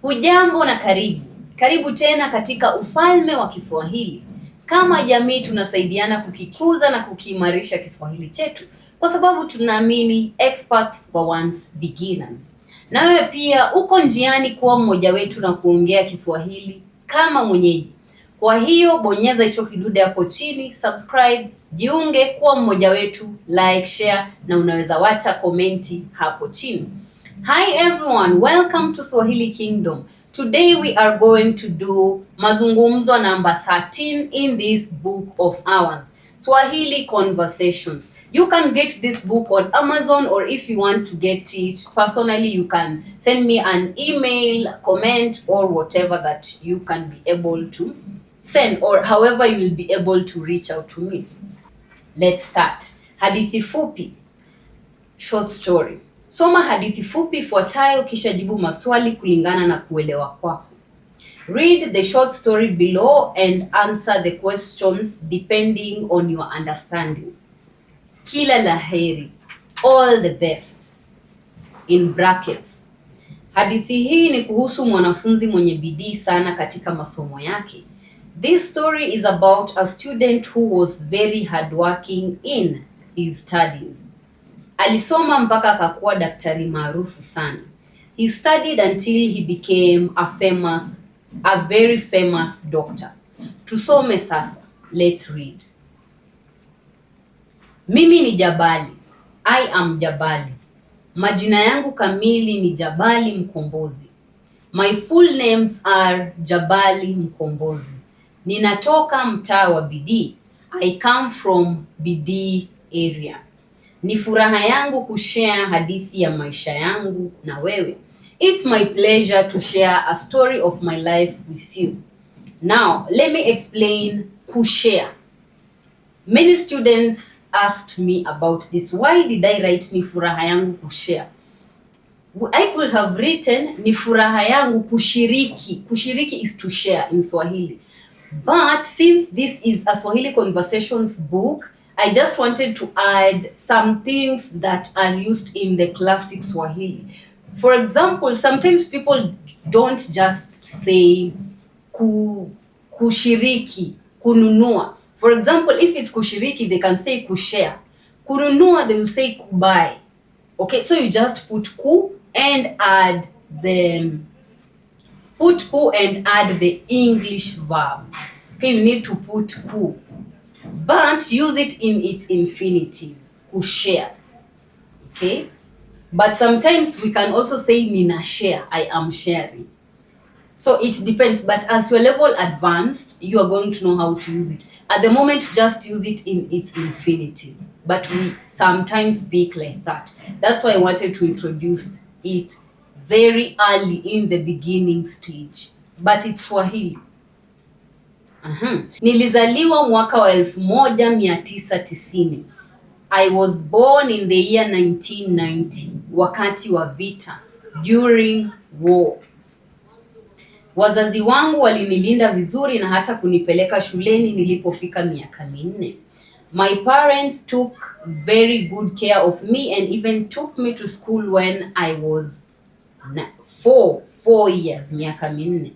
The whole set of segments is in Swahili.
Hujambo na karibu. Karibu tena katika ufalme wa Kiswahili. Kama jamii tunasaidiana kukikuza na kukiimarisha Kiswahili chetu kwa sababu tunaamini experts were once beginners. Na wewe pia uko njiani kuwa mmoja wetu na kuongea Kiswahili kama mwenyeji. Kwa hiyo bonyeza hicho kidude hapo chini, subscribe, jiunge kuwa mmoja wetu, like, share na unaweza wacha komenti hapo chini. Hi everyone, welcome to Swahili Kingdom. Today we are going to do mazungumzo number 13 in this book of ours, Swahili Conversations. You can get this book on Amazon, or if you want to get it personally, you can send me an email, comment, or whatever that you can be able to send, or however you will be able to reach out to me. Let's start. Hadithi fupi, short story. Soma hadithi fupi ifuatayo kisha jibu maswali kulingana na kuelewa kwako. Read the short story below and answer the questions depending on your understanding. Kila laheri, all the best. In brackets. Hadithi hii ni kuhusu mwanafunzi mwenye bidii sana katika masomo yake. This story is about a student who was very hardworking in his studies. Alisoma mpaka akakuwa daktari maarufu sana. He studied until he became a very famous doctor. Tusome sasa. Let's read. Mimi ni Jabali. I am Jabali. Majina yangu kamili ni Jabali Mkombozi. My full names are Jabali Mkombozi. Ninatoka mtaa wa Bidii. I come from Bidii area. Ni furaha yangu kushare hadithi ya maisha yangu na wewe. It's my pleasure to share a story of my life with you. Now, let me explain kushare. Many students asked me about this. Why did I write ni furaha yangu kushare? I could have written ni furaha yangu kushiriki. Kushiriki is to share in Swahili. But since this is a Swahili conversations book, I just wanted to add some things that are used in the classic Swahili. For example, sometimes people don't just say kushiriki, kununua. For example, if it's kushiriki, they can say kushare. Kununua, they will say kubuy. Okay, so you just put ku and add the English verb. Okay, you need to put ku. But use it in its infinitive, kushare. Okay? But sometimes we can also say nina share, I am sharing. So it depends, but as your level advanced, you are going to know how to use it. At the moment, just use it in its infinitive. But we sometimes speak like that. That's why I wanted to introduce it very early in the beginning stage. But it's Swahili. Nilizaliwa mwaka wa 1990. I was born in the year 1990, wakati wa vita, during war. Wazazi wangu walinilinda vizuri na hata kunipeleka shuleni nilipofika miaka 4. My parents took very good care of me and even took me to school when I was 4 years, miaka 4.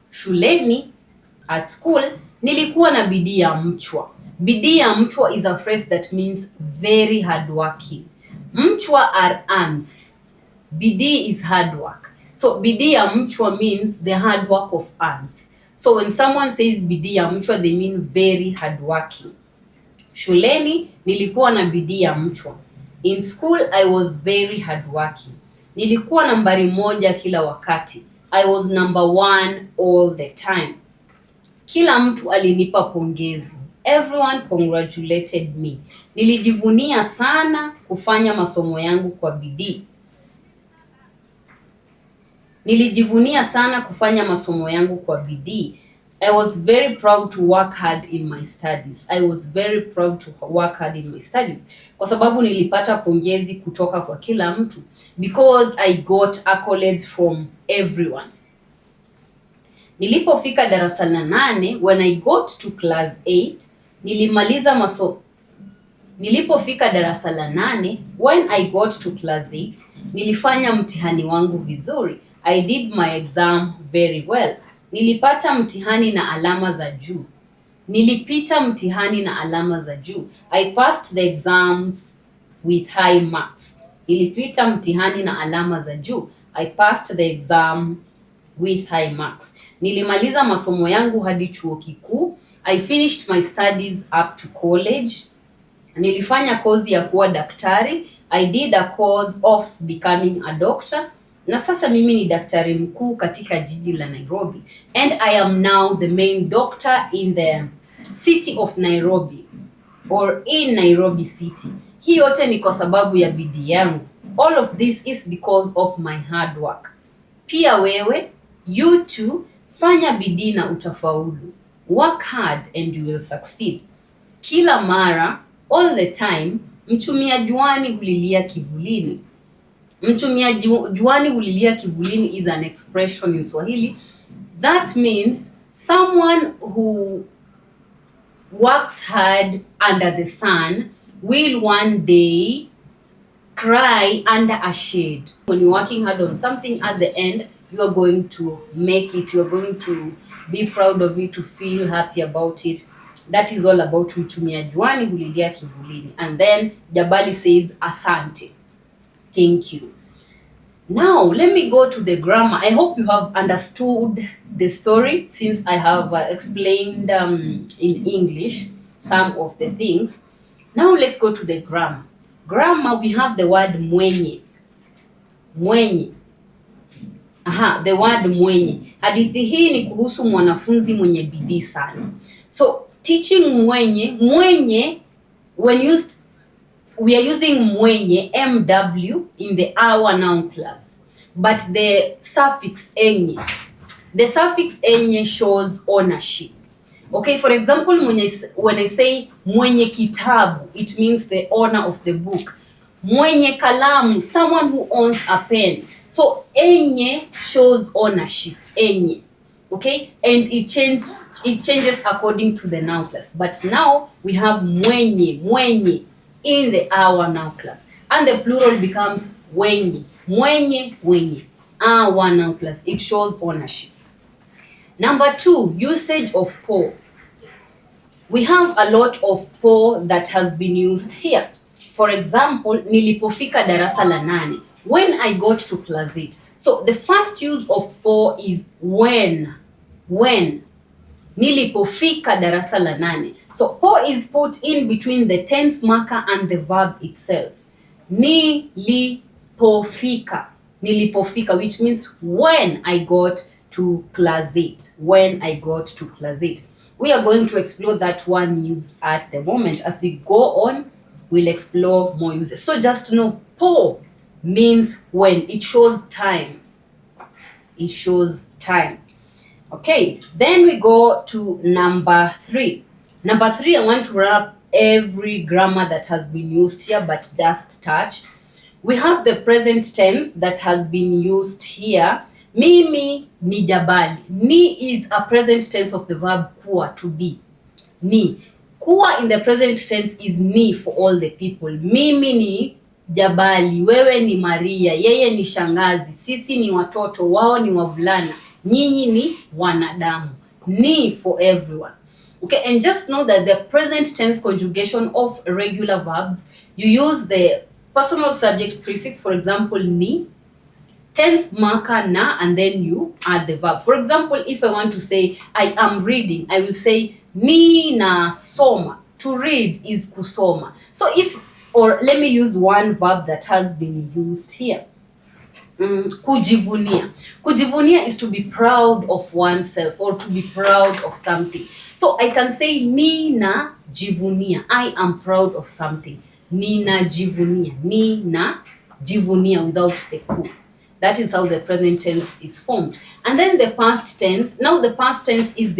Shuleni, at school, nilikuwa na bidii ya mchwa. Bidii ya mchwa is a phrase that means very hardworking. Mchwa are ants. Bidii is hard work. So bidii ya mchwa means the hard work of ants. So when someone says bidii ya mchwa, they mean very hardworking. Shuleni nilikuwa na bidii ya mchwa. In school I was very hardworking. Nilikuwa nambari 1 kila wakati. I was number 1 all the time. Kila mtu alinipa pongezi. Everyone congratulated me. Nilijivunia sana kufanya masomo yangu kwa bidii. I was very proud to work hard in my studies. Kwa sababu nilipata pongezi kutoka kwa kila mtu. Because I got accolades from everyone. Nilipofika darasa la 8, when I got to class 8, nilifanya mtihani wangu vizuri. I did my exam very well. Nilipata mtihani na alama za juu. Nilipita mtihani na alama za juu. I passed the exams with high marks. Nilipita mtihani na alama za juu. I passed the exam with high marks. Nilimaliza masomo yangu hadi chuo kikuu. I finished my studies up to college. Nilifanya kozi ya kuwa daktari. I did a course of becoming a doctor. Na sasa mimi ni daktari mkuu katika jiji la Nairobi. And I am now the main doctor in the city of Nairobi or in Nairobi city. Hii yote ni kwa sababu ya bidii yangu. All of this is because of my hard work. Pia wewe, you too, fanya bidii na utafaulu. Work hard and you will succeed. Kila mara, all the time, mchumia juani hulilia kivulini. Mchumia juani hulilia kivulini is an expression in Swahili. That means someone who works hard under the sun will one day cry under a shade. When you're working hard on something, at the end, you are going to make it. You are going to be proud of it, to feel happy about it. That is all about mchumia juani hulilia kivulini. And then Jabali says asante. Thank you. Now, let me go to the grammar. I hope you have understood the story since I have explained in English some of the things. Now, let's go to the grammar. Grammar, we have the word mwenye. Mwenye. The word mwenye. Hadithi hii ni kuhusu mwanafunzi mwenye bidii sana. So, teaching mwenye, mwenye, when used, we are using mwenye, MW, in the our noun class. But the suffix enye, the suffix enye shows ownership. Okay, for example, when I say mwenye kitabu, it means the owner of the book. Mwenye kalamu, someone who owns a pen. So enye shows ownership, enye. Okay, and it changes according to the noun class. But now we have mwenye, mwenye in the our noun class, and the plural becomes wenye, mwenye, wenye. Our noun class, it shows ownership. Number 2, usage of po. We have a lot of po that has been used here. For example, nilipofika darasa la 8, when I got to class 8. So the first use of po is when. When. Nilipofika darasa la 8. So po is put in between the tense marker and the verb itself. Nilipofika. Nilipofika, which means when I got to class 8. When I got to class 8. We are going to explore that one use at the moment. As we go on, we'll explore more uses. So just know, po means when. It shows time. It shows time. Okay, then we go to number 3. Number 3, I want to wrap every grammar that has been used here, but just touch. We have the present tense that has been used here. Mimi ni jabali. Ni is a present tense of the verb kuwa, to be. Ni. Kuwa in the present tense is ni for all the people. Mimi ni jabali, wewe ni Maria, yeye ni shangazi, sisi ni watoto, wao ni wavulana, nyinyi ni wanadamu. Ni for everyone. Okay, and just know that the present tense conjugation of regular verbs, you use the personal subject prefix, for example, ni, tense marker na, and then you add the verb. For example, if I want to say I am reading, I will say ni na soma. To read is kusoma. So or let me use one verb that has been used here. Kujivunia. Kujivunia is to be proud of oneself or to be proud of something. So I can say nina jivunia. I am proud of something. Nina jivunia. Nina jivunia without the ku. That is how the present tense is formed. And then the past tense. Now the past tense is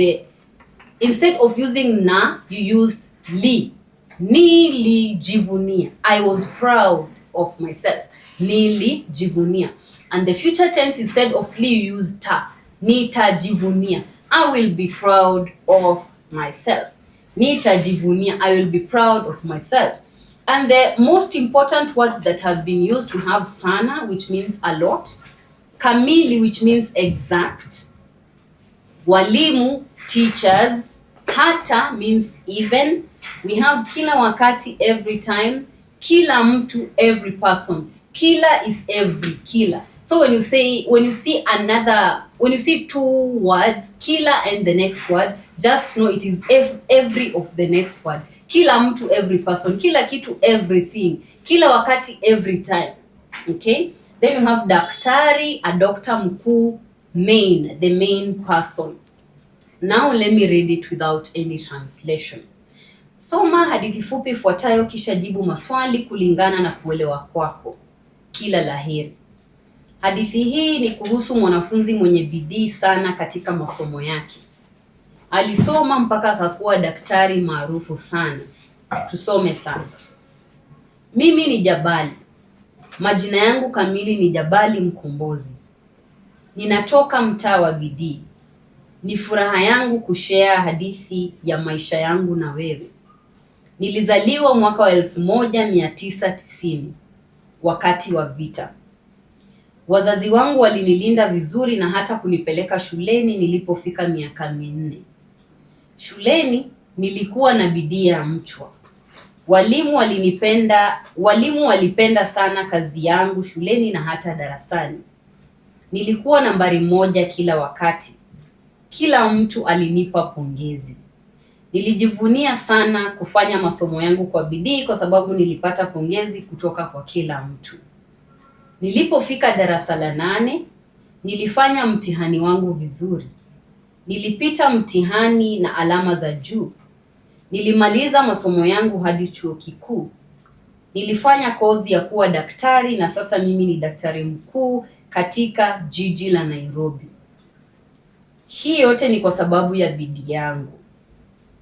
instead of using na, you used li. Nili jivunia. I was proud of myself. Nili jivunia. And the future tense, instead of li, you use ta. Nita jivunia. I will be proud of myself. Nita jivunia. I will be proud of myself. And the most important words that have been used, to have sana, which means a lot. kamili, which means exact, walimu, teachers, hata means even, we have kila wakati, every time, kila mtu, every person. Kila is every, kila. So when you see two words, kila and the next word, just know it is every of the next word. Kila mtu, every person, kila kitu, everything, kila wakati, every time. Okay? Then you have daktari, a doctor mkuu, main, the main person. Now let me read it without any translation. Soma hadithi fupi ifuatayo kisha jibu maswali kulingana na kuelewa kwako. Kila laheri. Hadithi hii ni kuhusu mwanafunzi mwenye bidii sana katika masomo yake. Alisoma mpaka akakuwa daktari maarufu sana. Tusome sasa. Mimi ni Jabali. Majina yangu kamili ni Jabali Mkombozi. Ninatoka mtaa wa bidii. Ni furaha yangu kushare hadithi ya maisha yangu na wewe. Nilizaliwa mwaka wa 1990 wakati wa vita. Wazazi wangu walinilinda vizuri na hata kunipeleka shuleni nilipofika miaka 4. Shuleni nilikuwa na bidii ya mchwa. Walimu walipenda sana kazi yangu shuleni na hata darasani. Nilikuwa nambari 1 kila wakati. Kila mtu alinipa pongezi. Nilijivunia sana kufanya masomo yangu kwa bidii kwa sababu nilipata pongezi kutoka kwa kila mtu. Nilipofika darasa la 8, nilifanya mtihani wangu vizuri. Nilipita mtihani na alama za juu. Nilimaliza masomo yangu hadi chuo kikuu. Nilifanya kozi ya kuwa daktari na sasa mimi ni daktari mkuu katika jiji la Nairobi. Hii yote ni kwa sababu ya bidii yangu.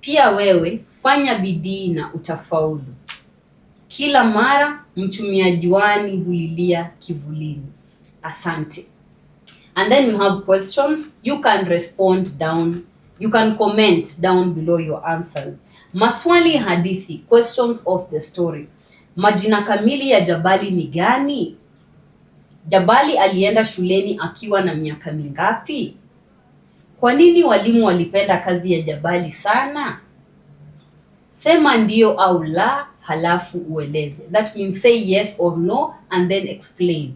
Pia wewe fanya bidii na utafaulu. Kila mara mtumiaji wani hulilia kivulini. Asante. And then you have questions. You can respond down. You can comment down below your answers. Maswali hadithi, questions of the story. Majina kamili ya Jabali ni gani? Jabali alienda shuleni akiwa na miaka mingapi? Kwa nini walimu walipenda kazi ya Jabali sana? Sema ndio au la, halafu ueleze. That means say yes or no and then explain.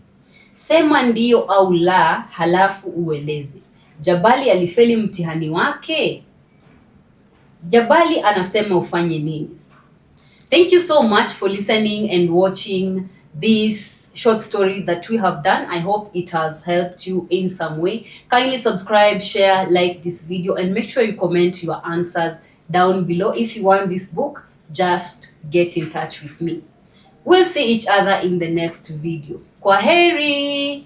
Sema ndio au la, halafu ueleze. Jabali alifeli mtihani wake? Jabali anasema ufanye nini? Thank you so much for listening and watching this short story that we have done. I hope it has helped you in some way. Kindly subscribe, share, like this video, and make sure you comment your answers down below. If you want this book, just get in touch with me. We'll see each other in the next video. Kwaheri!